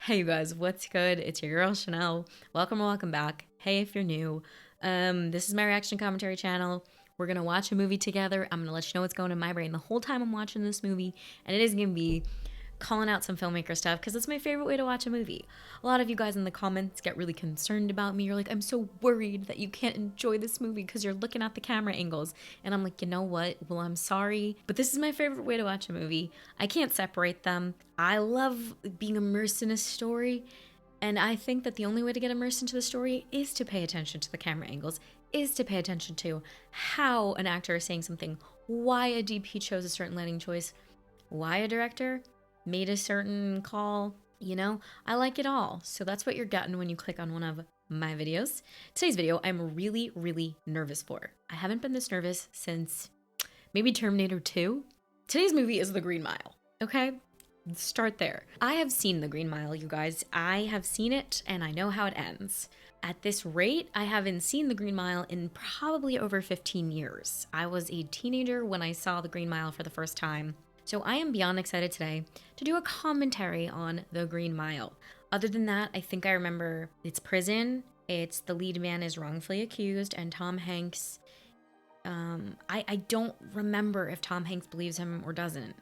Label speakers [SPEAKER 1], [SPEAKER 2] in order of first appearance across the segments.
[SPEAKER 1] Hey you guys, what's good? It's your girl Shanelle. Welcome or welcome back. Hey if you're new. This is my reaction commentary channel. We're gonna watch a movie together. I'm gonna let you know what's going on in my brain the whole time I'm watching this movie, and it is gonna be calling out some filmmaker stuff because it's my favorite way to watch a movie. A lot of you guys in the comments get really concerned about me. You're like, I'm so worried that you can't enjoy this movie because you're looking at the camera angles. And I'm like, you know what? Well, I'm sorry, but this is my favorite way to watch a movie. I can't separate them. I love being immersed in a story. And I think that the only way to get immersed into the story is to pay attention to the camera angles, is to pay attention to how an actor is saying something, why a DP chose a certain lighting choice, why a director made a certain call. You know, I like it all. So that's what you're getting when you click on one of my videos. Today's video, I'm really, really nervous for. I haven't been this nervous since maybe Terminator 2. Today's movie is The Green Mile, okay? Start there. I have seen The Green Mile, you guys. I have seen it and I know how it ends. At this rate, I haven't seen The Green Mile in probably over 15 years. I was a teenager when I saw The Green Mile for the first time. So I am beyond excited today to do a commentary on The Green Mile. Other than that, I think I remember it's prison, it's the lead man is wrongfully accused, and Tom Hanks, I don't remember if Tom Hanks believes him or doesn't.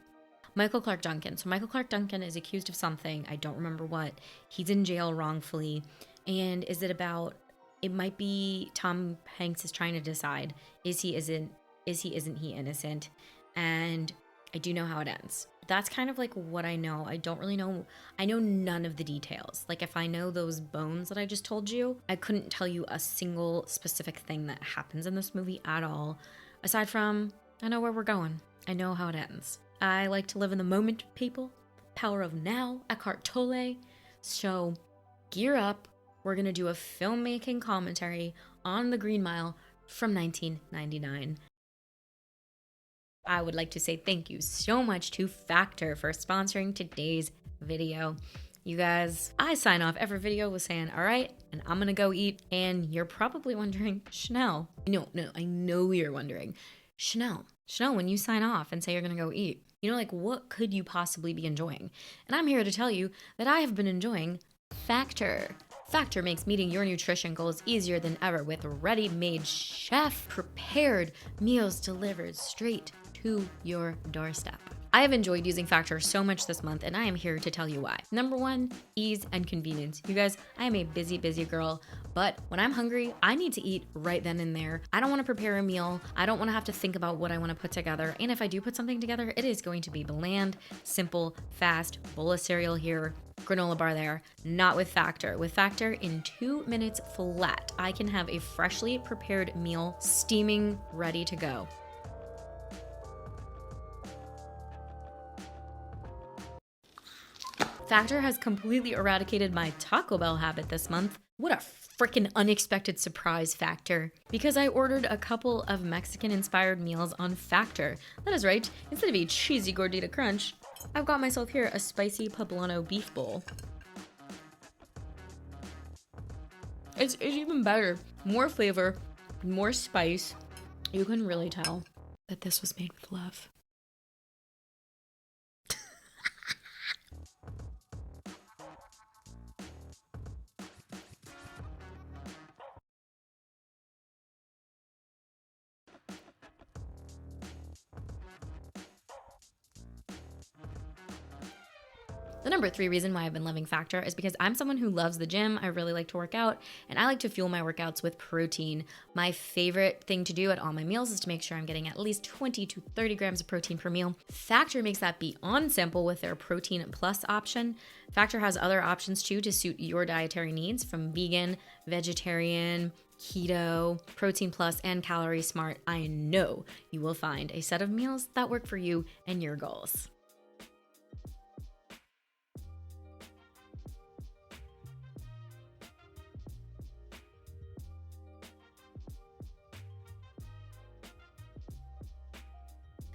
[SPEAKER 1] Michael Clarke Duncan. So Michael Clarke Duncan is accused of something, I don't remember what. He's in jail wrongfully. And is it about, it might be Tom Hanks is trying to decide, isn't he innocent? And I do know how it ends. That's kind of like what I know. I don't really know. I know none of the details. Like if I know those bones that I just told you, I couldn't tell you a single specific thing that happens in this movie at all. Aside from, I know where we're going. I know how it ends. I like to live in the moment, people. Power of now, Eckhart Tolle. So gear up. We're going to do a filmmaking commentary on The Green Mile from 1999. I would like to say thank you so much to Factor for sponsoring today's video. You guys, I sign off every video with saying, all right, and I'm gonna go eat. And you're probably wondering, Shanelle, no, I know you're wondering, Shanelle, when you sign off and say you're gonna go eat, you know, like what could you possibly be enjoying? And I'm here to tell you that I have been enjoying Factor. Factor makes meeting your nutrition goals easier than ever with ready-made chef-prepared meals delivered straight to your doorstep. I have enjoyed using Factor so much this month, and I am here to tell you why. Number one, ease and convenience. You guys, I am a busy girl, but when I'm hungry, I need to eat right then and there. I don't want to prepare a meal. I don't want to have to think about what I want to put together. And if I do put something together, it is going to be bland, simple, fast, bowl of cereal here, granola bar there. Not with Factor. With Factor, in 2 minutes flat, I can have a freshly prepared meal steaming ready to go. Factor has completely eradicated my Taco Bell habit this month. What a freaking unexpected surprise, Factor. Because I ordered a couple of Mexican-inspired meals on Factor. That is right, instead of a cheesy gordita crunch, I've got myself here a spicy poblano beef bowl. It's even better. More flavor, more spice. You can really tell that this was made with love. The number 3 reason why I've been loving Factor is because I'm someone who loves the gym. I really like to work out, and I like to fuel my workouts with protein. My favorite thing to do at all my meals is to make sure I'm getting at least 20 to 30 grams of protein per meal. Factor makes that beyond simple with their Protein Plus option. Factor has other options too to suit your dietary needs, from vegan, vegetarian, keto, Protein Plus, and Calorie Smart. I know you will find a set of meals that work for you and your goals.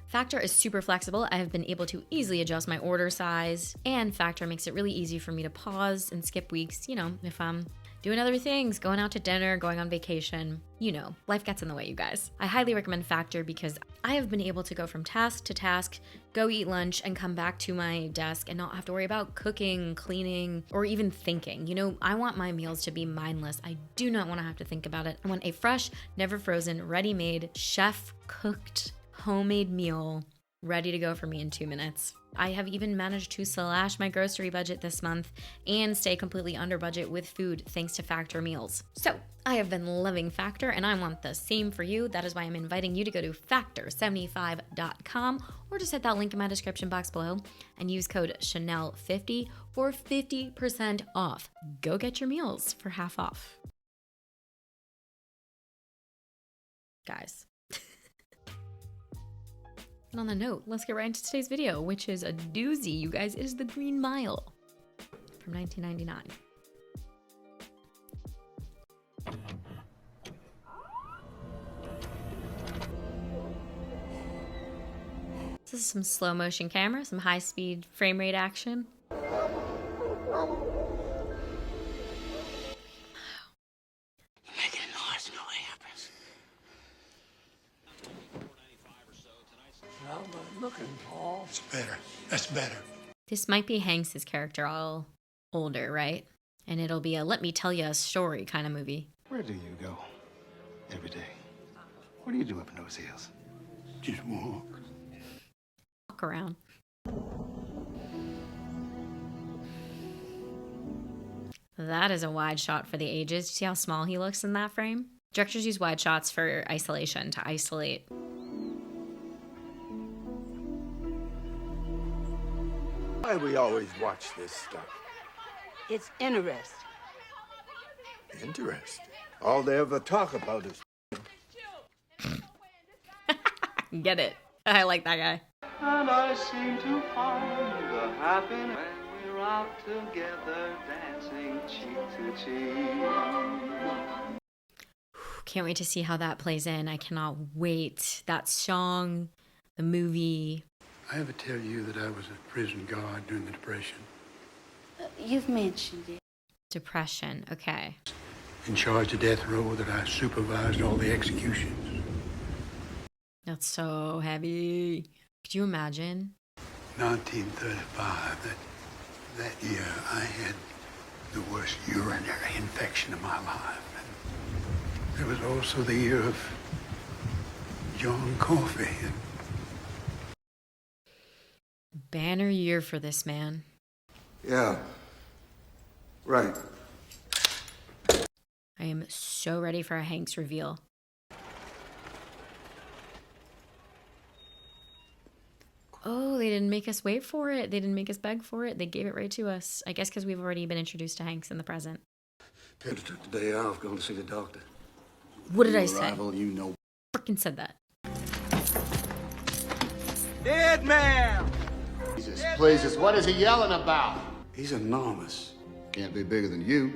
[SPEAKER 1] Factor is super flexible. I have been able to easily adjust my order size, and Factor makes it really easy for me to pause and skip weeks, you know, if I'm doing other things, going out to dinner, going on vacation. You know, life gets in the way, you guys. I highly recommend Factor because I have been able to go from task to task, go eat lunch, and come back to my desk and not have to worry about cooking, cleaning, or even thinking. You know, I want my meals to be mindless. I do not want to have to think about it. I want a fresh, never frozen, ready-made, chef-cooked, homemade meal ready to go for me in 2 minutes. I have even managed to slash my grocery budget this month and stay completely under budget with food thanks to Factor meals. So I have been loving Factor and I want the same for you. That is why I'm inviting you to go to factor75.com or just hit that link in my description box below and use code Shanelle50 for 50% off. Go get your meals for half off. Guys. And on the note, let's get right into today's video, which is a doozy, you guys. It is The Green Mile from 1999. This is some slow motion camera, some high speed frame rate action.
[SPEAKER 2] Looking, Paul. It's better. That's better.
[SPEAKER 1] This might be Hanks's character all older, right? And it'll be a let me tell you a story kind of movie.
[SPEAKER 3] Where do you go every day? What do you do up in those hills?
[SPEAKER 2] Just walk.
[SPEAKER 1] Walk around. That is a wide shot for the ages. Do you see how small he looks in that frame? Directors use wide shots for isolation, to isolate.
[SPEAKER 2] Why we always watch this stuff?
[SPEAKER 4] It's interesting.
[SPEAKER 2] Interesting. All they ever talk about is...
[SPEAKER 1] Get it. I like that guy.
[SPEAKER 5] And I seem to find the happiness when we're out together, dancing cheek to cheek.
[SPEAKER 1] Can't wait to see how that plays in. I cannot wait. That song, the movie.
[SPEAKER 6] I ever tell you that I was a prison guard during the Depression?
[SPEAKER 4] You've mentioned it.
[SPEAKER 1] Depression. Okay.
[SPEAKER 6] In charge of death row, that I supervised all the executions.
[SPEAKER 1] That's so heavy. Could you imagine?
[SPEAKER 6] 1935, that year, I had the worst urinary infection of my life. And it was also the year of John Coffey.
[SPEAKER 1] Banner year for this man.
[SPEAKER 3] Yeah. Right.
[SPEAKER 1] I am so ready for a Hanks reveal. Oh, they didn't make us wait for it. They didn't make us beg for it. They gave it right to us. I guess because we've already been introduced to Hanks in the present.
[SPEAKER 3] Peter took the day off, going to see the doctor.
[SPEAKER 1] What did I say?
[SPEAKER 3] Arrival, you know.
[SPEAKER 1] Freaking said that.
[SPEAKER 5] Dead man!
[SPEAKER 7] Jesus, please, what is he yelling about?
[SPEAKER 3] He's enormous. Can't be bigger than you.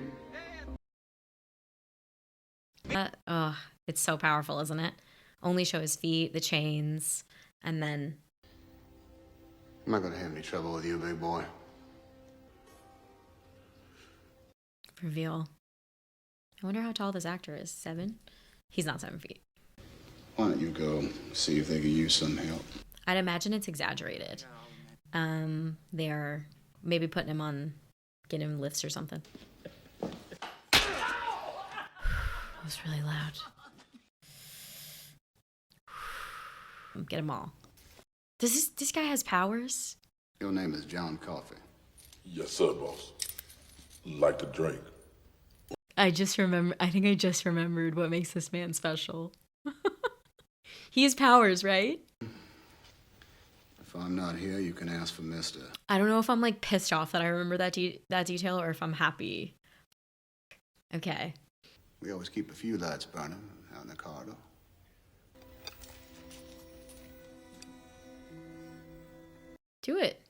[SPEAKER 1] It's so powerful, isn't it? Only show his feet, the chains, and then...
[SPEAKER 3] I'm not gonna have any trouble with you, big boy.
[SPEAKER 1] Reveal. I wonder how tall this actor is. 7? He's not 7 feet.
[SPEAKER 3] Why don't you go see if they could use some help?
[SPEAKER 1] I'd imagine it's exaggerated. They're maybe putting him on, getting him lifts or something. It was really loud. Get them all. This guy has powers?
[SPEAKER 3] Your name is John Coffey.
[SPEAKER 8] Yes, sir, boss. Like to drink.
[SPEAKER 1] I think I just remembered what makes this man special. He has powers, right?
[SPEAKER 3] If I'm not here, you can ask for Mister.
[SPEAKER 1] I don't know if I'm like pissed off that I remember that detail or if I'm happy. Okay.
[SPEAKER 3] We always keep a few lights burning out in the corridor.
[SPEAKER 1] Do it.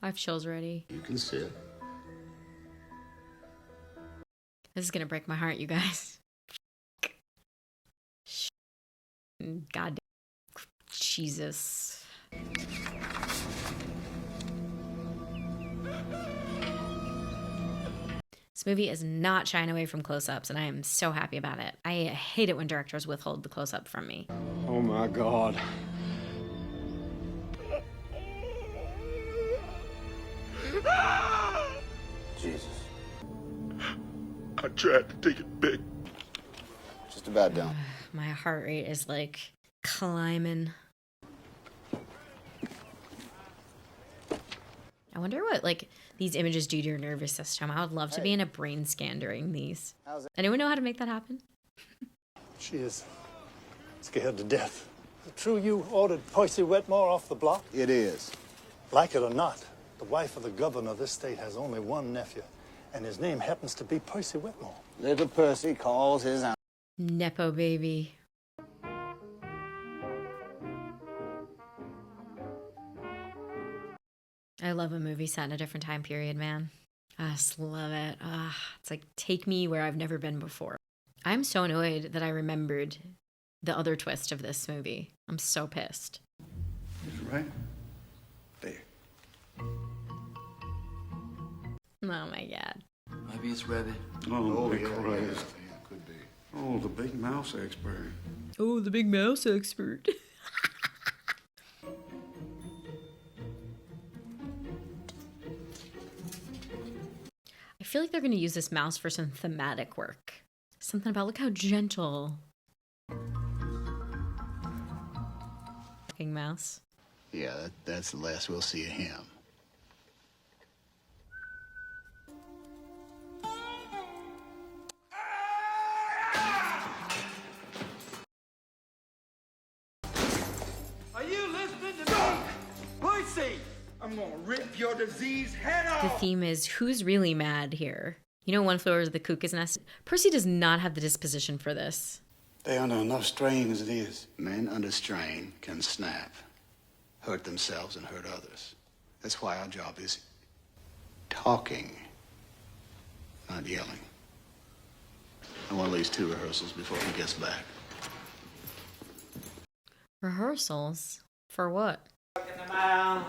[SPEAKER 1] I have chills already.
[SPEAKER 3] You can sit.
[SPEAKER 1] This is gonna break my heart, you guys. God damn. Jesus. This movie is not shying away from close-ups, and I am so happy about it. I hate it when directors withhold the close-up from me.
[SPEAKER 2] Oh my God.
[SPEAKER 3] Jesus.
[SPEAKER 8] I tried to take it back.
[SPEAKER 3] Just about done.
[SPEAKER 1] My heart rate is like climbing. I wonder what like these images do to your nervous system. I would love to be in a brain scan during these. Anyone know how to make that happen?
[SPEAKER 9] She is scared to death. Is it true you ordered Percy Wetmore off the block?
[SPEAKER 3] It is.
[SPEAKER 9] Like it or not, the wife of the governor of this state has only one nephew, and his name happens to be Percy Wetmore.
[SPEAKER 3] Little Percy calls his own.
[SPEAKER 1] Nepo baby. I love a movie set in a different time period, man. I just love it. It's like, take me where I've never been before. I'm so annoyed that I remembered the other twist of this movie. I'm so pissed.
[SPEAKER 6] Is it right? There.
[SPEAKER 1] Oh my God.
[SPEAKER 10] Maybe it's Rabbit.
[SPEAKER 6] Oh, big
[SPEAKER 3] yeah,
[SPEAKER 6] Christ.
[SPEAKER 3] yeah, could be.
[SPEAKER 6] Oh, the big mouse expert.
[SPEAKER 1] Oh, the big mouse expert. I feel like they're going to use this mouse for some thematic work. Something about, look how gentle. Fucking mouse.
[SPEAKER 3] Yeah, that's the last we'll see of him.
[SPEAKER 2] Are you listening to me? Percy! I'm gonna rip your diseased head
[SPEAKER 1] The
[SPEAKER 2] off!
[SPEAKER 1] theme is, who's really mad here? You know, One Flew Over the Cuckoo's Nest? Percy does not have the disposition for this.
[SPEAKER 6] They under enough strain as it is.
[SPEAKER 3] Men under strain can snap, hurt themselves and hurt others. That's why our job is talking, not yelling. I want at least 2 rehearsals before he gets back.
[SPEAKER 1] Rehearsals? For what?
[SPEAKER 10] Walking the mile,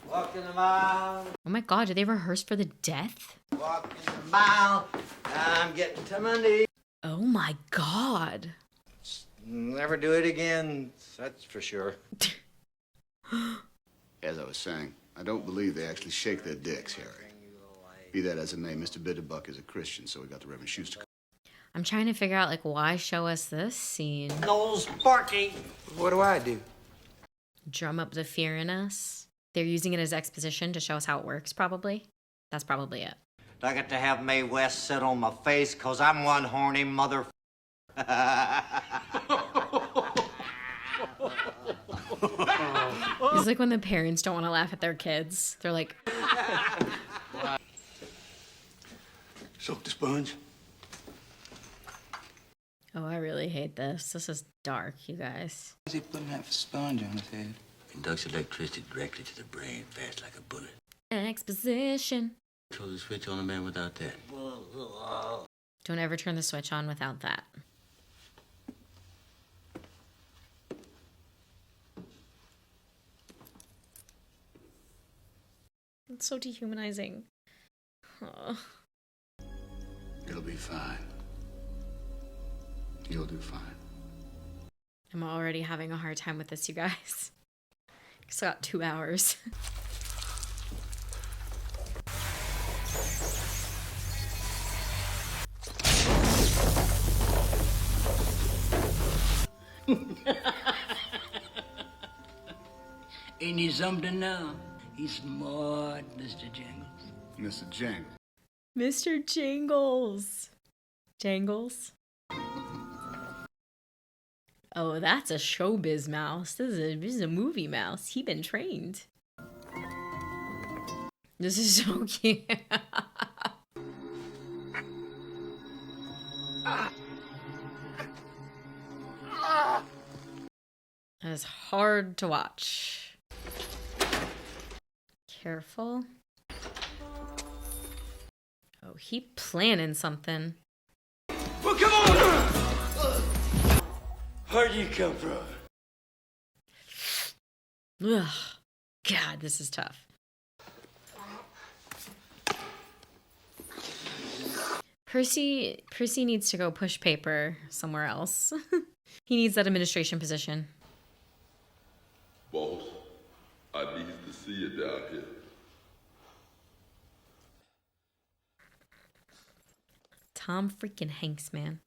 [SPEAKER 10] walking the mile,
[SPEAKER 1] Oh my God, did they rehearse for the death?
[SPEAKER 10] walking the mile. I'm getting to my knees.
[SPEAKER 1] Oh my God.
[SPEAKER 10] Never do it again, that's for sure.
[SPEAKER 3] As I was saying, I don't believe they actually shake their dicks, Harry. Be that as it may, Mr. Bitterbuck is a Christian, so we got the Reverend Schuster.
[SPEAKER 1] I'm trying to figure out, like, why show us this scene?
[SPEAKER 10] No Sparky. What do I do?
[SPEAKER 1] Drum up the fear in us. They're using it as exposition to show us how it works, probably. That's probably it.
[SPEAKER 10] I get to have Mae West sit on my face because I'm one horny mother.
[SPEAKER 1] It's like when the parents don't want to laugh at their kids. They're like,
[SPEAKER 6] Soak the sponge.
[SPEAKER 1] oh, I really hate this. This is dark, you guys.
[SPEAKER 10] Why is he putting that sponge on his head?
[SPEAKER 11] Conducts electricity directly to the brain, fast like a bullet.
[SPEAKER 1] Exposition.
[SPEAKER 11] Throw the switch on a man without that.
[SPEAKER 1] Don't ever turn the switch on without that. It's so dehumanizing. Oh.
[SPEAKER 3] It'll be fine. You'll do fine.
[SPEAKER 1] I'm already having a hard time with this, you guys. Still got 2 hours.
[SPEAKER 11] Ain't he something now? He's smart, Mr. Jingles.
[SPEAKER 3] Mr. Jangle.
[SPEAKER 1] Mr. Jingles. Jangles? Oh, that's a showbiz mouse. This is a movie mouse. He been trained. This is so cute. It's hard to watch. Careful. Oh, he planning something.
[SPEAKER 2] Well, come on! Where'd you come from?
[SPEAKER 1] Ugh. God, this is tough. Percy needs to go push paper somewhere else. He needs that administration position.
[SPEAKER 8] Boss, I need to see it down here.
[SPEAKER 1] Tom freaking Hanks, man.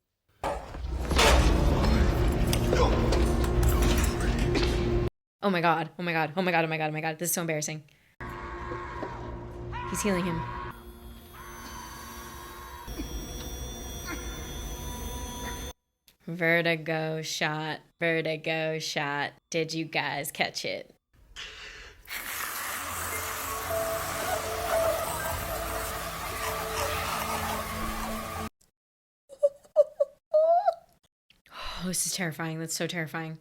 [SPEAKER 1] Oh my god. Oh my god. Oh my god. Oh my god. Oh my god. This is so embarrassing. He's healing him. Vertigo shot. Vertigo shot. Did you guys catch it? Oh, this is terrifying. That's so terrifying.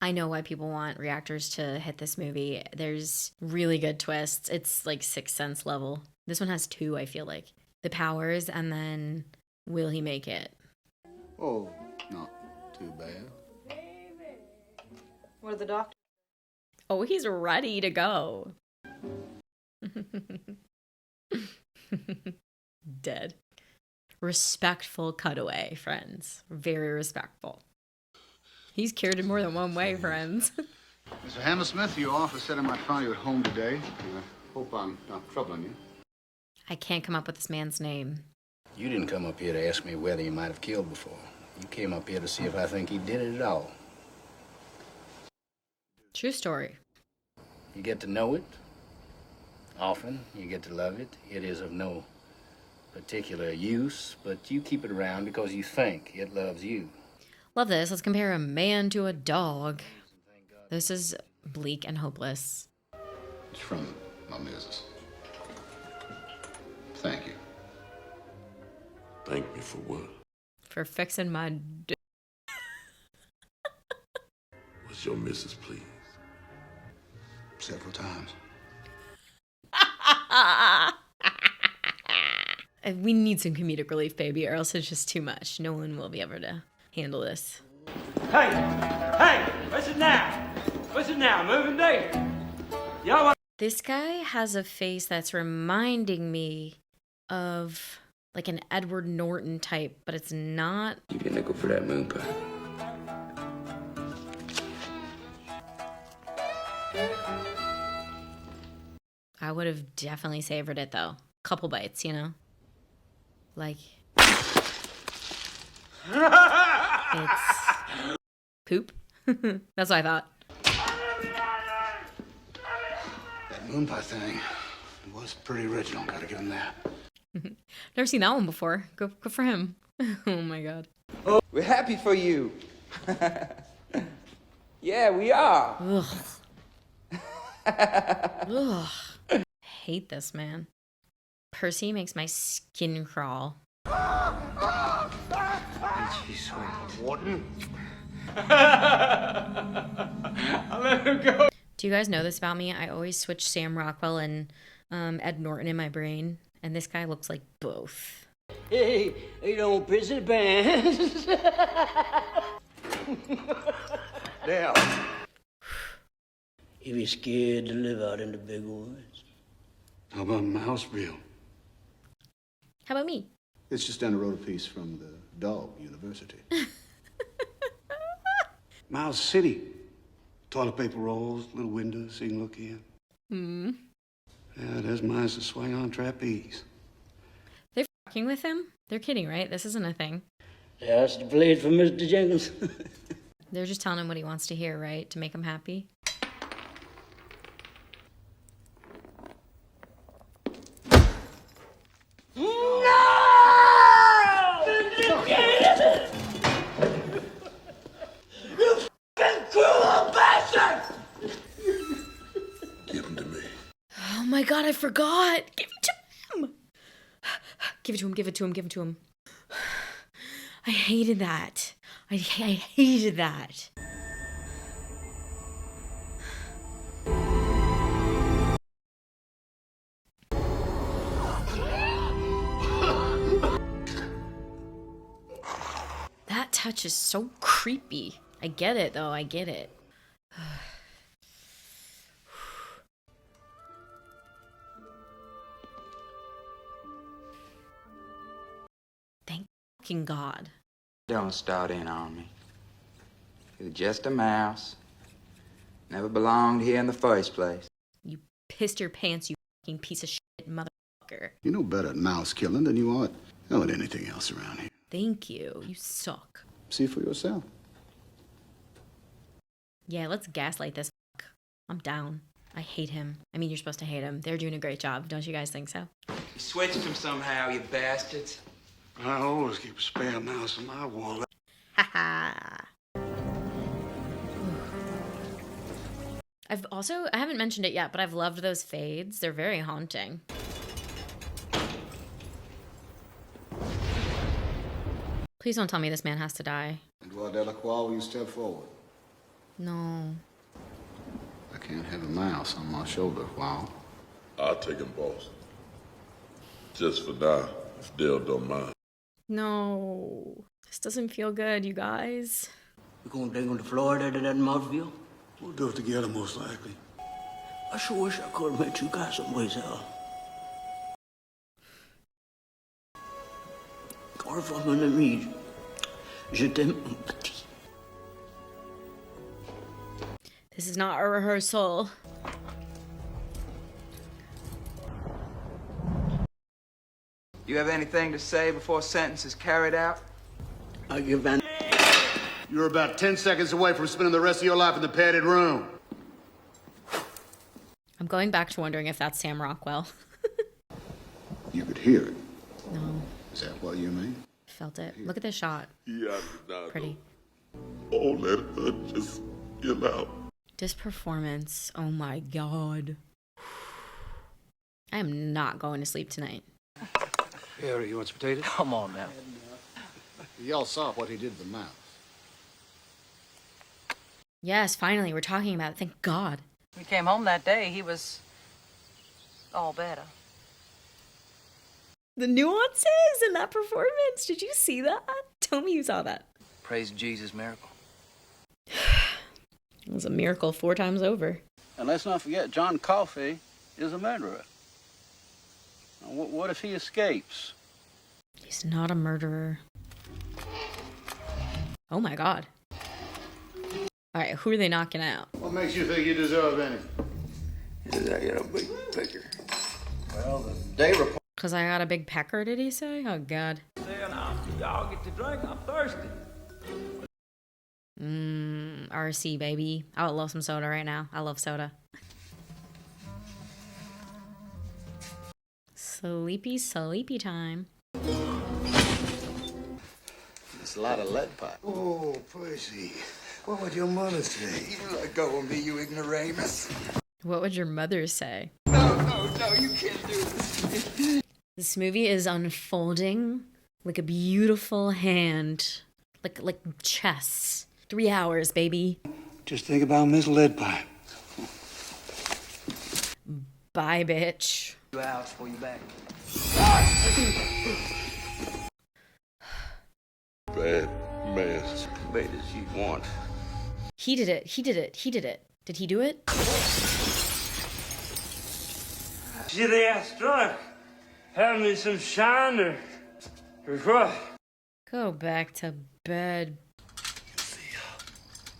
[SPEAKER 1] I know why people want reactors to hit this movie. There's really good twists. It's like Sixth Sense level. This one has 2, I feel like. The powers, and then will he make it?
[SPEAKER 3] Oh, not too bad.
[SPEAKER 12] What are the doctors?
[SPEAKER 1] Oh, he's ready to go. Dead. Respectful cutaway, friends. Very respectful. He's cured in more than one way, friends.
[SPEAKER 3] Mr. Hammersmith, your office said I might find you at home today. I hope I'm not troubling you.
[SPEAKER 1] I can't come up with this man's name.
[SPEAKER 13] You didn't come up here to ask me whether you might have killed before. You came up here to see if I think he did it at all.
[SPEAKER 1] True story.
[SPEAKER 13] You get to know it. Often, you get to love it. It is of no particular use, but you keep it around because you think it loves you.
[SPEAKER 1] Love this. Let's compare a man to a dog. This is bleak and hopeless.
[SPEAKER 3] It's from my missus. Thank you.
[SPEAKER 8] Thank me for what?
[SPEAKER 1] For fixing my d-
[SPEAKER 8] What's your missus, please?
[SPEAKER 3] Several times.
[SPEAKER 1] We need some comedic relief, baby, or else it's just too much. No one will be able to handle this.
[SPEAKER 14] Hey, what's it now? What's it now? Moving day. Y'all want...
[SPEAKER 1] This guy has a face that's reminding me of like an Edward Norton type, but it's not.
[SPEAKER 15] Give you a nickel for that moon pie.
[SPEAKER 1] I would have definitely savored it though. Couple bites, you know? Like it's poop. That's what I thought.
[SPEAKER 3] That moon pie thing was pretty original, gotta give him that.
[SPEAKER 1] Never seen that one before. Good for him. Oh my god.
[SPEAKER 15] Oh, we're happy for you. Yeah, we are.
[SPEAKER 1] Ugh. Ugh. Hate this man. Percy makes my skin crawl.
[SPEAKER 10] Warden?
[SPEAKER 14] I'll let him go.
[SPEAKER 1] Do you guys know this about me? I always switch Sam Rockwell and Ed Norton in my brain, and this guy looks like both.
[SPEAKER 11] Hey, you don't prison bands.
[SPEAKER 10] Dale.
[SPEAKER 11] If you're scared to live out in the big woods.
[SPEAKER 6] How about Mouseville?
[SPEAKER 1] How about me?
[SPEAKER 3] It's just down the road a piece from the Dog University.
[SPEAKER 6] Mouse City. Toilet paper rolls, little windows so you can look in.
[SPEAKER 1] Hmm.
[SPEAKER 6] Yeah, there's mines to swing on trapeze.
[SPEAKER 1] They're fucking with him? They're kidding, right? This isn't a thing.
[SPEAKER 11] That's the blade for Mr. Jenkins.
[SPEAKER 1] They're just telling him what he wants to hear, right? To make him happy. Oh my god, I forgot! Give it to him! Give it to him, give it to him, give it to him. I hated that. I hated that. That touch is so creepy. I get it though, I get it. fucking god.
[SPEAKER 15] Don't start in on me. You're just a mouse. Never belonged here in the first place.
[SPEAKER 1] You pissed your pants, you fucking piece of shit motherfucker.
[SPEAKER 3] You know better at mouse killing than you ought know at anything else around here.
[SPEAKER 1] Thank you. You suck.
[SPEAKER 3] See for yourself.
[SPEAKER 1] Yeah, let's gaslight this fuck. I'm down. I hate him. I mean, you're supposed to hate him. They're doing a great job. Don't you guys think so?
[SPEAKER 15] You switched him somehow, you bastards.
[SPEAKER 6] I always keep a spare mouse in my wallet.
[SPEAKER 1] Haha. I haven't mentioned it yet, but I've loved those fades. They're very haunting. Please don't tell me this man has to die.
[SPEAKER 3] Edouard Delacroix, will you step forward?
[SPEAKER 1] No.
[SPEAKER 3] I can't have a mouse on my shoulder, wow.
[SPEAKER 8] I'll take him, boss. Just for now, if Dale don't mind.
[SPEAKER 1] No. This doesn't feel good, you guys.
[SPEAKER 11] We gonna take him to Florida to that mouthfeel?
[SPEAKER 6] We'll do it together, most likely.
[SPEAKER 11] I sure wish I could have met you guys someplace else. Or if I'm gonna read, je t'aime un petit.
[SPEAKER 1] This is not a rehearsal.
[SPEAKER 15] You have anything to say before sentence is carried out?
[SPEAKER 11] I give an...
[SPEAKER 3] You're about 10 seconds away from spending the rest of your life in the padded room.
[SPEAKER 1] I'm going back to wondering if that's Sam Rockwell.
[SPEAKER 3] You could hear it.
[SPEAKER 1] No.
[SPEAKER 3] Is that what you mean?
[SPEAKER 1] Felt it. Look at this shot.
[SPEAKER 8] Yeah,
[SPEAKER 1] Pretty.
[SPEAKER 8] Oh, let her just yell out.
[SPEAKER 1] This performance. Oh my god. I am not going to sleep tonight.
[SPEAKER 6] Harry, you want some potatoes?
[SPEAKER 13] Come on now.
[SPEAKER 3] Y'all saw what he did to the mouse.
[SPEAKER 1] Yes, finally, we're talking about it. Thank God.
[SPEAKER 12] We came home that day, he was all better.
[SPEAKER 1] The nuances in that performance. Did you see that? Tell me you saw that.
[SPEAKER 13] Praise Jesus' miracle.
[SPEAKER 1] It was a miracle 4 times over.
[SPEAKER 16] And let's not forget, John Coffey is a murderer. Now, what if he escapes?
[SPEAKER 1] He's not a murderer. Oh my God. All right, who are they knocking out?
[SPEAKER 3] What makes you think you deserve any?
[SPEAKER 15] Is that a big picker? Well, the day report.
[SPEAKER 1] Because I got a big pecker, did he say? Oh, God.
[SPEAKER 14] Y'all get to drink. I'm thirsty.
[SPEAKER 1] RC, baby. I would love some soda right now. I love soda. Sleepy, sleepy time.
[SPEAKER 3] It's a lot of lead pipe.
[SPEAKER 6] Oh, Percy. What would your mother say?
[SPEAKER 15] You let go of me, you ignoramus.
[SPEAKER 1] What would your mother say?
[SPEAKER 15] No, you can't do this.
[SPEAKER 1] This movie is unfolding like a beautiful hand. Like chess. 3 hours, baby.
[SPEAKER 6] Just think about Miss Leadpipe.
[SPEAKER 1] Bye, bitch.
[SPEAKER 15] 2 hours before you back.
[SPEAKER 8] Bad man.
[SPEAKER 16] Bait as you want.
[SPEAKER 1] He did it. He did it. He did it. Did he do it?
[SPEAKER 14] See, they got struck. Have me some shine or what?
[SPEAKER 1] Go back to bed.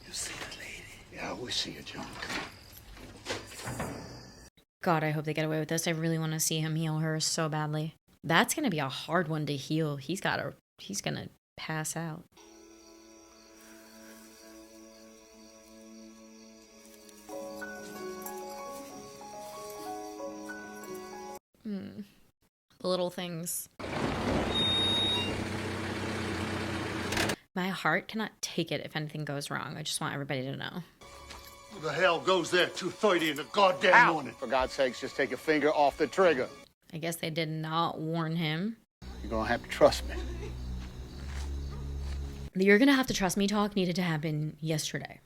[SPEAKER 6] You see the lady? Yeah, we see her, John. Come on.
[SPEAKER 1] God, I hope they get away with this. I really want to see him heal her so badly. That's going to be a hard one to heal. He's going to pass out. The little things. My heart cannot take it if anything goes wrong. I just want everybody to know.
[SPEAKER 6] Who the hell goes there at 2:30 in the goddamn morning?
[SPEAKER 3] For God's sakes, just take your finger off the trigger.
[SPEAKER 1] I guess they did not warn him.
[SPEAKER 3] You're gonna have to trust me.
[SPEAKER 1] The "you're gonna have to trust me" talk needed to happen yesterday.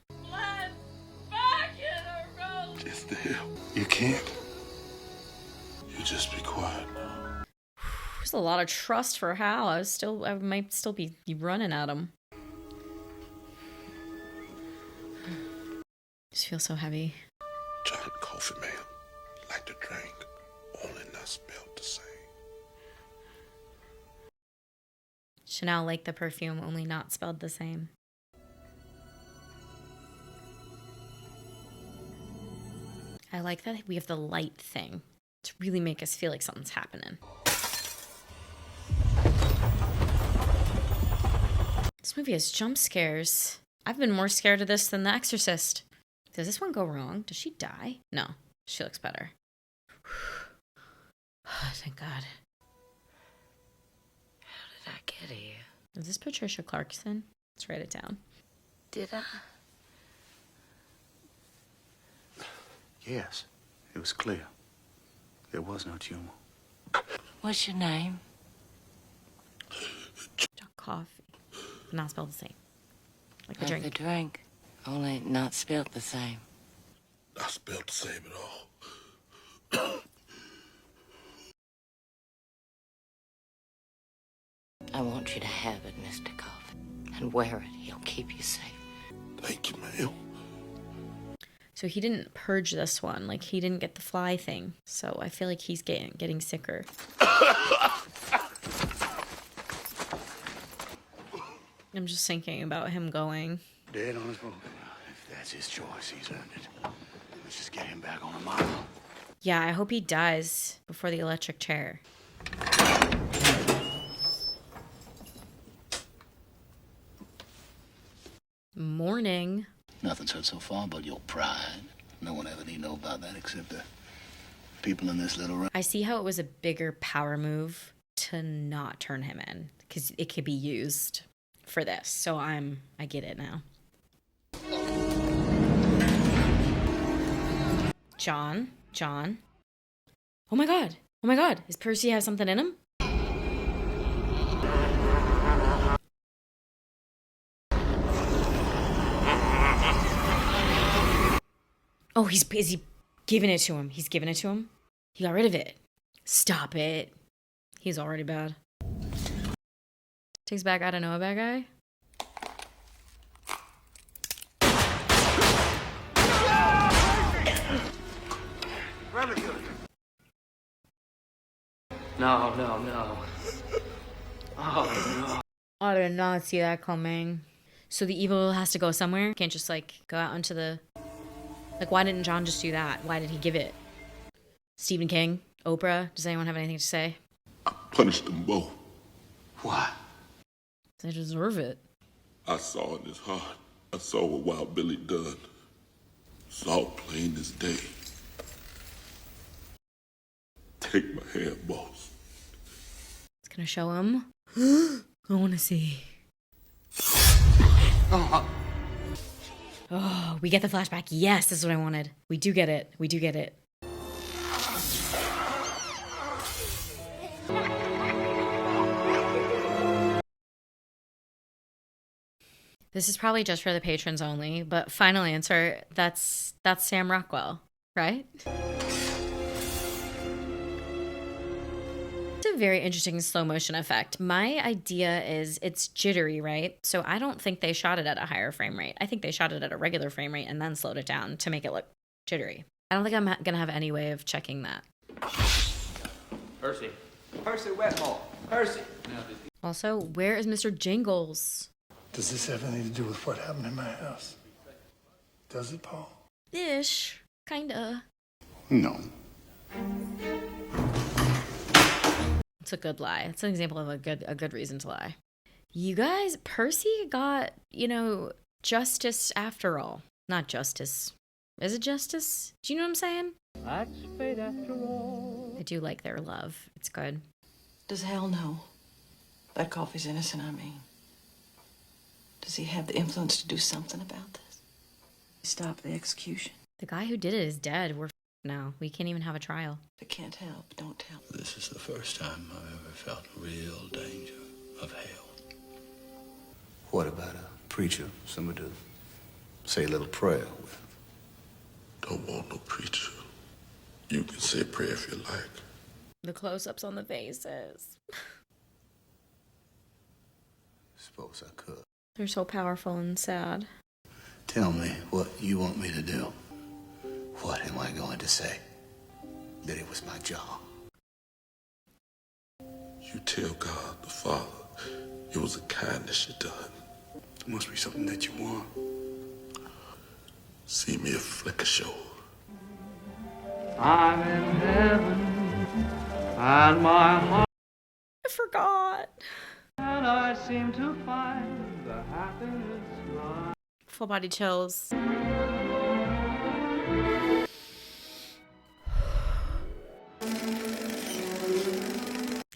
[SPEAKER 6] Just the hell. You can't. You just be quiet now.
[SPEAKER 1] There's a lot of trust for Hal. I might still be running at him. Just feel so heavy.
[SPEAKER 8] John Coffey, man, like to drink, only not spelled the same.
[SPEAKER 1] Shanelle liked the perfume, only not spelled the same. I like that we have the light thing to really make us feel like something's happening. This movie has jump scares. I've been more scared of this than The Exorcist. Does this one go wrong? Does she die? No, she looks better. Thank God.
[SPEAKER 11] How did I get here?
[SPEAKER 1] Is this Patricia Clarkson? Let's write it down.
[SPEAKER 11] Did I?
[SPEAKER 6] Yes, it was clear. There was no tumor.
[SPEAKER 11] What's your name?
[SPEAKER 1] Coffee. Not spelled the same. Like the
[SPEAKER 11] Like
[SPEAKER 1] drink.
[SPEAKER 11] the drink, only not spelled the same.
[SPEAKER 8] Not spelled the same at all.
[SPEAKER 11] I want you to have it, Mr. Coffee, and wear it. He'll keep you safe.
[SPEAKER 8] Thank you, ma'am.
[SPEAKER 1] So he didn't purge this one. Like, he didn't get the fly thing. So I feel like he's getting sicker. I'm just thinking about him going.
[SPEAKER 6] Dead on his own. If that's his choice, he's earned it. Let's just get him back on the model.
[SPEAKER 1] Yeah, I hope he dies before the electric chair. Morning.
[SPEAKER 6] Nothing's hurt so far but your pride. No one ever need know about that except the people in this little room.
[SPEAKER 1] I see how it was a bigger power move to not turn him in, because it could be used for this. So I get it now. John. Oh my God. Does Percy have something in him? Oh, is he giving it to him? He's giving it to him? He got rid of it. Stop it. He's already bad. Takes back I don't know a bad guy.
[SPEAKER 11] No. Oh, no.
[SPEAKER 1] I did not see that coming. So the evil has to go somewhere? Can't just, like, go out into the... Like, why didn't John just do that? Why did he give it? Stephen King? Oprah? Does anyone have anything to say?
[SPEAKER 8] Punish them both.
[SPEAKER 6] Why?
[SPEAKER 1] They deserve it.
[SPEAKER 8] I saw in his heart. I saw what Wild Billy done. Saw it plain as day. Take my hand, boss.
[SPEAKER 1] It's gonna show him. I wanna see. Oh, we get the flashback. Yes, this is what I wanted. We do get it. This is probably just for the patrons only, but final answer, that's Sam Rockwell, right? It's a very interesting slow motion effect. My idea is it's jittery, right? So I don't think they shot it at a higher frame rate. I think they shot it at a regular frame rate and then slowed it down to make it look jittery. I don't think I'm gonna have any way of checking that.
[SPEAKER 15] Percy Wetmore. Percy.
[SPEAKER 1] Also, where is Mr. Jingles?
[SPEAKER 9] Does this have anything to do with what happened in my house? Does it, Paul?
[SPEAKER 1] Ish. Kinda.
[SPEAKER 6] No.
[SPEAKER 1] It's a good lie. It's an example of a good reason to lie. You guys, Percy got, justice after all. Not justice. Is it justice? Do you know what I'm saying?
[SPEAKER 14] That's fate after all.
[SPEAKER 1] I do like their love. It's good.
[SPEAKER 17] Does Hal know that Coffey's innocent, I mean? Does he have the influence to do something about this? Stop the execution.
[SPEAKER 1] The guy who did it is dead. We're now. We can't even have a trial.
[SPEAKER 17] If it can't help, don't tell.
[SPEAKER 6] This is the first time I've ever felt real danger of hell. What about a preacher? Somebody to say a little prayer with?
[SPEAKER 8] Don't want no preacher. You can say a prayer if you like.
[SPEAKER 1] The close-ups on the faces.
[SPEAKER 6] Suppose I could.
[SPEAKER 1] They're so powerful and sad.
[SPEAKER 6] Tell me what you want me to do. What am I going to say? That it was my job.
[SPEAKER 8] You tell God the Father It was a kindness you done.
[SPEAKER 6] It must be something that you want.
[SPEAKER 8] See me a flicker show.
[SPEAKER 5] I'm in heaven, and my heart.
[SPEAKER 1] I forgot.
[SPEAKER 5] And I seem to find the happiness lies.
[SPEAKER 1] Full body chills.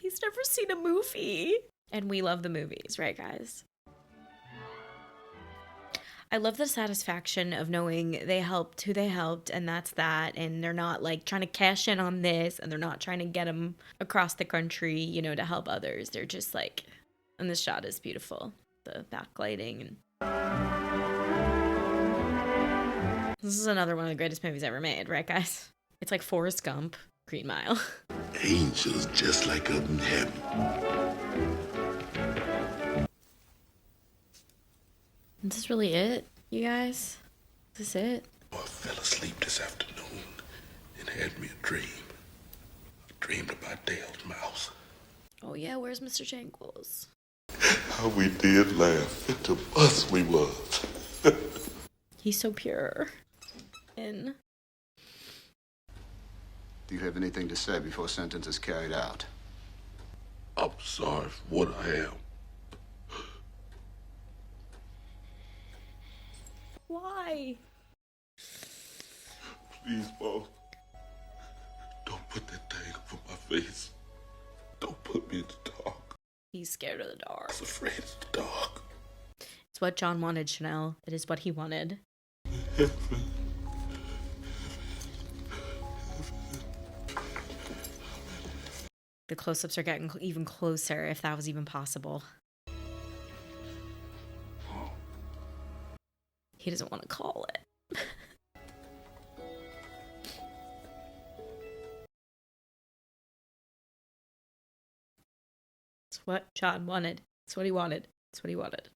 [SPEAKER 1] He's never seen a movie. And we love the movies, right, guys? I love the satisfaction of knowing they helped who they helped, and that's that. And they're not like trying to cash in on this, and they're not trying to get them across the country, you know, to help others. They're just like, and this shot is beautiful. The backlighting. And this is another one of the greatest movies ever made, right, guys? It's like Forrest Gump, Green Mile.
[SPEAKER 8] Angels just like up in heaven.
[SPEAKER 1] Is this really it, you guys? Is this it?
[SPEAKER 8] I fell asleep this afternoon and had me a dream. I dreamed about Dale's mouse.
[SPEAKER 1] Oh yeah, where's Mr. Jangles?
[SPEAKER 8] How we did laugh at the bus we was.
[SPEAKER 1] He's so pure. And
[SPEAKER 3] Do you have anything to say before sentence is carried out?
[SPEAKER 8] I'm sorry for what I am.
[SPEAKER 1] why?
[SPEAKER 8] Please, Mom. Don't put that thing over my face. Don't put me in the dark.
[SPEAKER 1] He's scared of the dark.
[SPEAKER 8] I was afraid of the dark.
[SPEAKER 1] It's what John wanted, Shanelle. It is what he wanted. The close-ups are getting even closer, if that was even possible. He doesn't want to call it. It's what John wanted. It's what he wanted. It's what he wanted.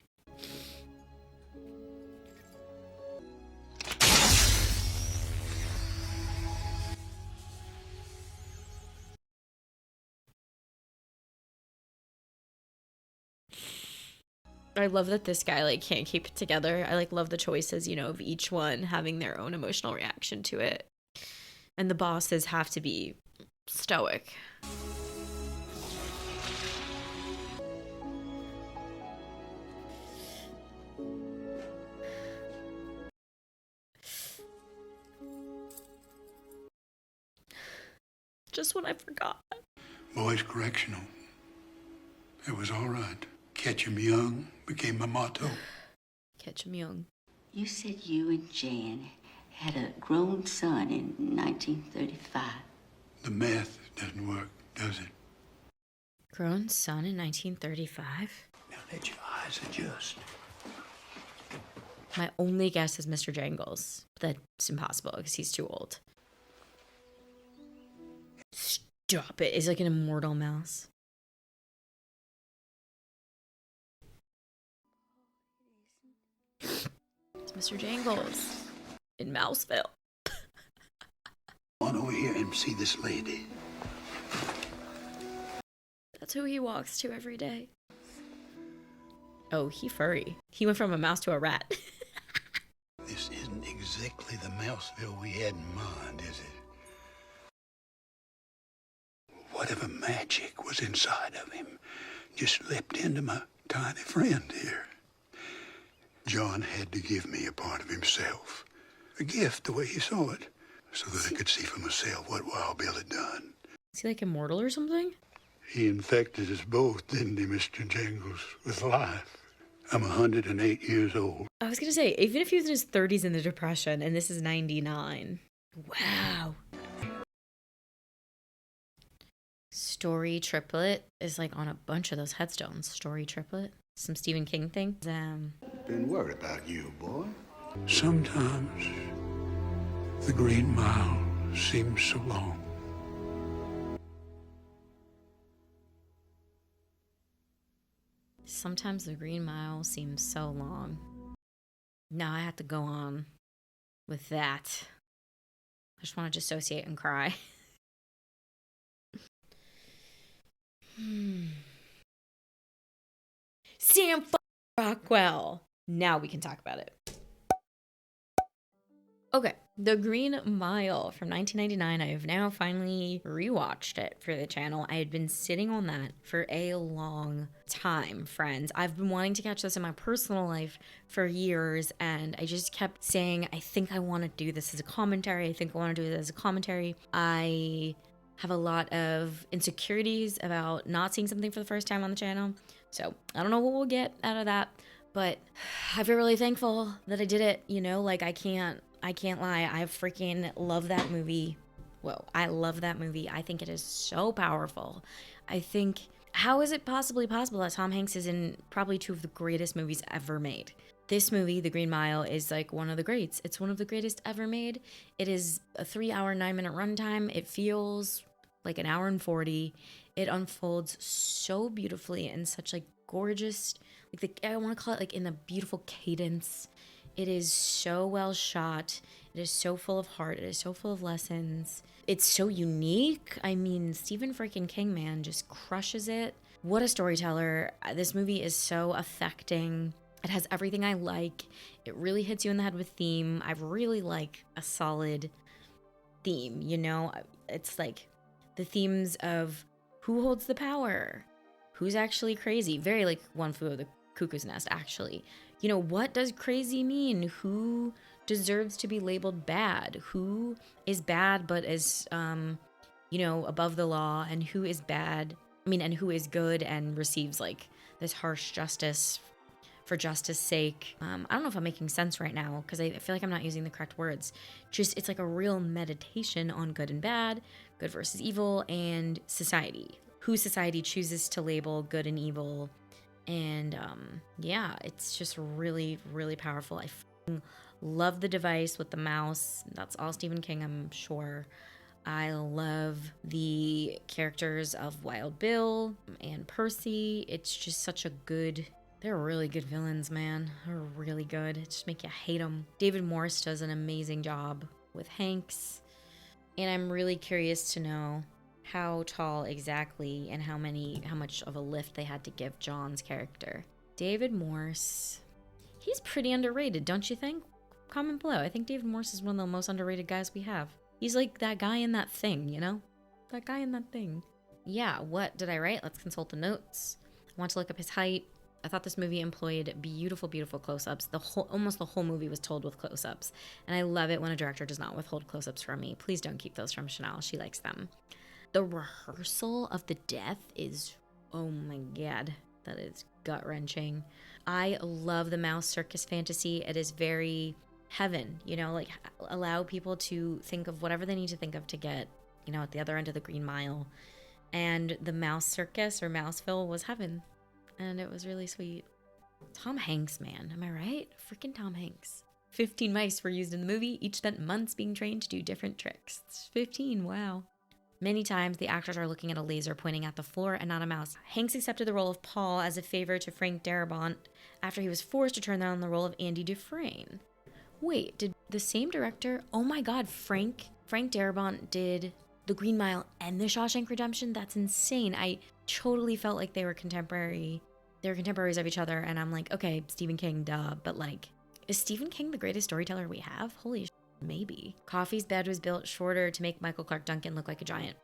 [SPEAKER 1] I love that this guy like can't keep it together. I like love the choices, you know, of each one having their own emotional reaction to it. And the bosses have to be stoic. Just when I forgot.
[SPEAKER 6] Boys Correctional. It was all right. Catch 'em young became my motto.
[SPEAKER 1] Catch 'em young.
[SPEAKER 4] You said you and Jan had a grown son in 1935.
[SPEAKER 6] The math doesn't work, does it?
[SPEAKER 1] Grown son in 1935?
[SPEAKER 6] Now let your eyes adjust.
[SPEAKER 1] My only guess is Mr. Jangles. But that's impossible because he's too old. Stop it. It's like an immortal mouse. It's Mr. Jangles in Mouseville.
[SPEAKER 6] On over here and see this lady.
[SPEAKER 1] That's who he walks to every day. Oh, he furry. He went from a mouse to a rat.
[SPEAKER 6] This isn't exactly the Mouseville we had in mind, is it? Whatever magic was inside of him just leapt into my tiny friend here. John had to give me a part of himself. A gift, the way he saw it, so that I could see for myself what Wild Bill had done.
[SPEAKER 1] Is he like immortal or something?
[SPEAKER 6] He infected us both, didn't he, Mr. Jangles, with life. I'm 108 years old.
[SPEAKER 1] I was going to say, even if he was in his 30s in the Depression, and this is 99. Wow. Story triplet is like on a bunch of those headstones. Story triplet. Some Stephen King thing.
[SPEAKER 3] Been worried about you, boy.
[SPEAKER 6] Sometimes the Green Mile seems so long.
[SPEAKER 1] Sometimes the Green Mile seems so long. Now I have to go on with that. I just want to dissociate and cry. Sam Rockwell. Now we can talk about it. Okay, The Green Mile from 1999. I have now finally rewatched it for the channel. I had been sitting on that for a long time, friends. I've been wanting to catch this in my personal life for years, and I just kept saying, I think I want to do this as a commentary. I think I want to do this as a commentary. I have a lot of insecurities about not seeing something for the first time on the channel, so I don't know what we'll get out of that, but I feel really thankful that I did it, you know, like I can't lie. I freaking love that movie. Whoa, I love that movie. I think it is so powerful. I think, how is it possibly possible that Tom Hanks is in probably two of the greatest movies ever made? This movie, The Green Mile, is like one of the greats. It's one of the greatest ever made. It is a 3-hour, 9-minute runtime. It feels like an hour and 40. It unfolds so beautifully and such like gorgeous, like I want to call it like in the beautiful cadence. It is so well shot. It is so full of heart. It is so full of lessons. It's so unique. I mean, Stephen freaking King, man, just crushes it. What a storyteller. This movie is so affecting. It has everything I like. It really hits you in the head with theme. I really like a solid theme, you know? It's like the themes of who holds the power? Who's actually crazy? Very like One Flew Over the Cuckoo's Nest, actually. You know, what does crazy mean? Who deserves to be labeled bad? Who is bad but is, you know, above the law? And who is bad? I mean, and who is good and receives like this harsh justice for justice sake? I don't know if I'm making sense right now because I feel like I'm not using the correct words. Just, it's like a real meditation on good and bad, good versus evil, and society. Who society chooses to label good and evil. And yeah, it's just really, really powerful. I love the device with the mouse. That's all Stephen King, I'm sure. I love the characters of Wild Bill and Percy. It's just such a good, they're really good villains, man. They're really good. It just make you hate them. David Morse does an amazing job with Hanks. And I'm really curious to know how tall exactly and how much of a lift they had to give John's character. David Morse, he's pretty underrated, don't you think? Comment below. I think David Morse is one of the most underrated guys we have. He's like that guy in that thing, you know? That guy in that thing. Yeah, what did I write? Let's consult the notes. I want to look up his height. I thought this movie employed beautiful, beautiful close-ups. Almost the whole movie was told with close-ups. And I love it when a director does not withhold close-ups from me. Please don't keep those from Shanelle. She likes them. The rehearsal of the death is, oh my god, that is gut-wrenching. I love the mouse circus fantasy. It is very heaven, you know, like allow people to think of whatever they need to think of to get, you know, at the other end of the Green Mile. And the mouse circus or Mouseville was heaven. And it was really sweet. Tom Hanks, man, am I right? Freaking Tom Hanks. 15 mice were used in the movie. Each spent months being trained to do different tricks. 15, wow. Many times, the actors are looking at a laser pointing at the floor and not a mouse. Hanks accepted the role of Paul as a favor to Frank Darabont after he was forced to turn down the role of Andy Dufresne. Wait, did the same director? Oh my god, Frank Darabont did The Green Mile and The Shawshank Redemption? That's insane. I totally felt like they were contemporaries of each other, and I'm like, okay, Stephen King, duh, but like, is Stephen King the greatest storyteller we have? Holy maybe. Coffey's bed was built shorter to make Michael Clark Duncan look like a giant.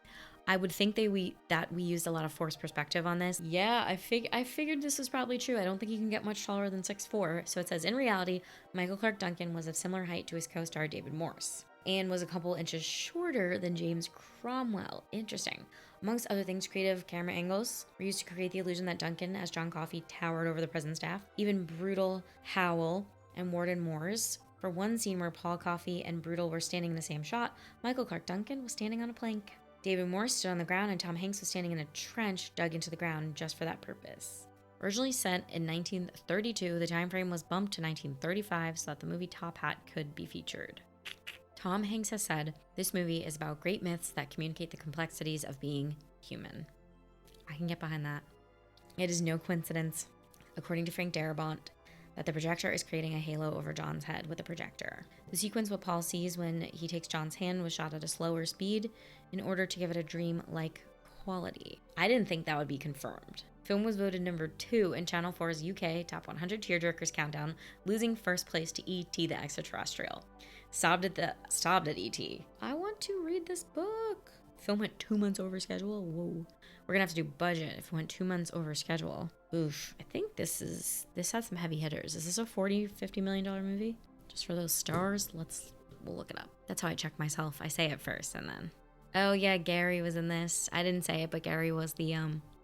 [SPEAKER 1] I would think that we used a lot of forced perspective on this. Yeah, I figured this was probably true. I don't think he can get much taller than 6'4". So it says, in reality, Michael Clark Duncan was of similar height to his co-star David Morse and was a couple inches shorter than James Cromwell. Interesting. Amongst other things, creative camera angles were used to create the illusion that Duncan, as John Coffey, towered over the prison staff. Even Brutal, Howell, and Warden Moores. For one scene where Paul Coffey and Brutal were standing in the same shot, Michael Clark Duncan was standing on a plank. David Morse stood on the ground and Tom Hanks was standing in a trench dug into the ground just for that purpose. Originally set in 1932, the time frame was bumped to 1935 so that the movie Top Hat could be featured. Tom Hanks has said, this movie is about great myths that communicate the complexities of being human. I can get behind that. It is no coincidence, according to Frank Darabont, that the projector is creating a halo over John's head with the projector. The sequence what Paul sees when he takes John's hand was shot at a slower speed in order to give it a dream-like quality. I didn't think that would be confirmed. Film was voted number 2 in Channel 4's UK Top 100 Tearjerkers countdown, losing first place to E.T. the Extraterrestrial. Sobbed at E.T. I want to read this book. Film went 2 months over schedule. Whoa. We're gonna have to do budget if it went 2 months over schedule. Oof. I think this has some heavy hitters. Is this a $40-50 million movie? Just for those stars? We'll look it up. That's how I check myself. I say it first and then. Oh yeah, Gary was in this. I didn't say it, but Gary was the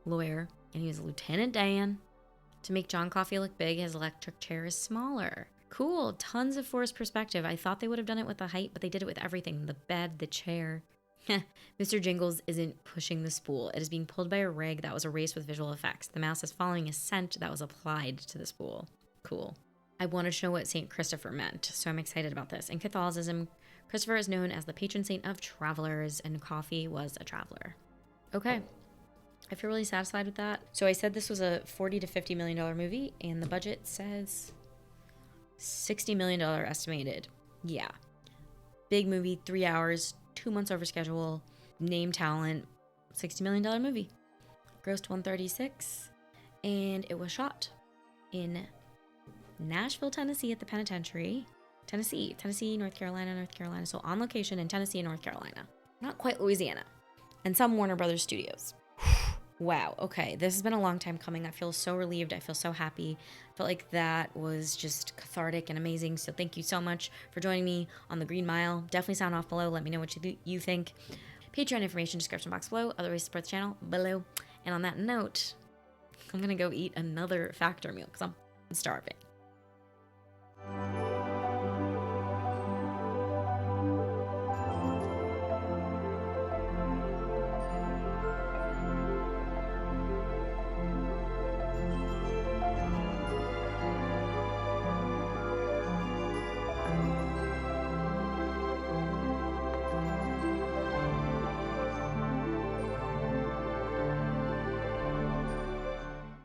[SPEAKER 1] lawyer. And he was Lieutenant Dan. To make John Coffey look big, his electric chair is smaller. Cool, tons of forced perspective. I thought they would have done it with the height, but they did it with everything. The bed, the chair. Mr. Jingles isn't pushing the spool. It is being pulled by a rig that was erased with visual effects. The mouse is following a scent that was applied to the spool. Cool. I wanted to know what St. Christopher meant, so I'm excited about this. In Catholicism, Christopher is known as the patron saint of travelers, and Coffey was a traveler. Okay. I feel really satisfied with that. So I said this was a $40-50 million movie, and the budget says $60 million estimated. Yeah. Big movie, 3 hours, 2 months over schedule, name talent, $60 million movie. Grossed $136, and it was shot in Nashville, Tennessee at the penitentiary. Tennessee, North Carolina. So on location in Tennessee and North Carolina. Not quite Louisiana. And some Warner Brothers studios. Wow, okay, this has been a long time coming. I feel so relieved. I feel so happy. I felt like that was just cathartic and amazing. So thank you so much for joining me on the Green Mile. Definitely sound off below. Let me know what you think. Patreon information, description box below. Other ways to support the channel below. And on that note, I'm going to go eat another Factor meal because I'm starving.